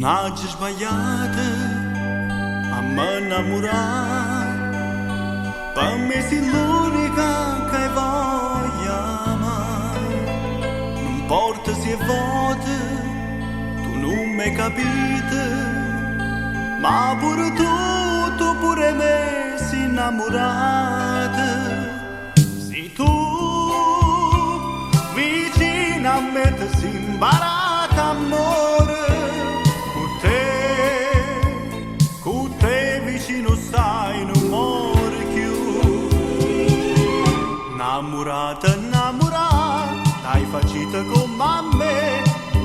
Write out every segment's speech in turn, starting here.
Nađeš bajată, a mă namorar, pa me si l'unica che voglio amare. Non importa se è vuota, tu non mi capite, ma pure tu pure me si innamorata. Se tu vicino a me ti si imbarata amore, con te vicino stai, non muore più. Innamorata, innamorata, hai facito come a me,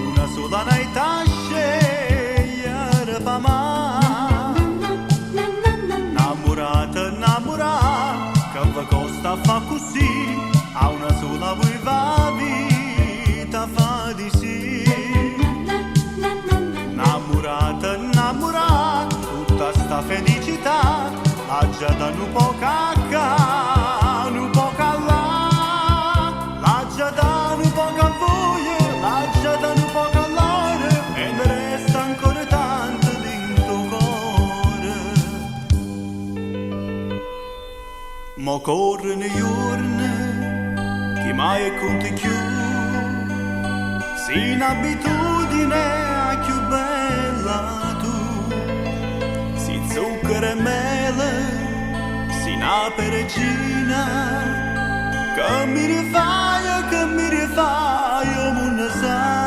una sola notte scegliere per me. Innamorata, innamorata, che vi costa fa così, a una sola vuoi vita fa di sì. Innamorata, innamorata, tutta sta felicità, la giada non può caccare, non può callare, la giada non può cavoglia, la giada non può callare, e ne resta ancora tanto dentro cuore. Mo corrono i giorni, che mai è conti più, sin abitudine a più bella tu, si zucchero e mele, si una peregina, che mi rifai, oh, non ne sai.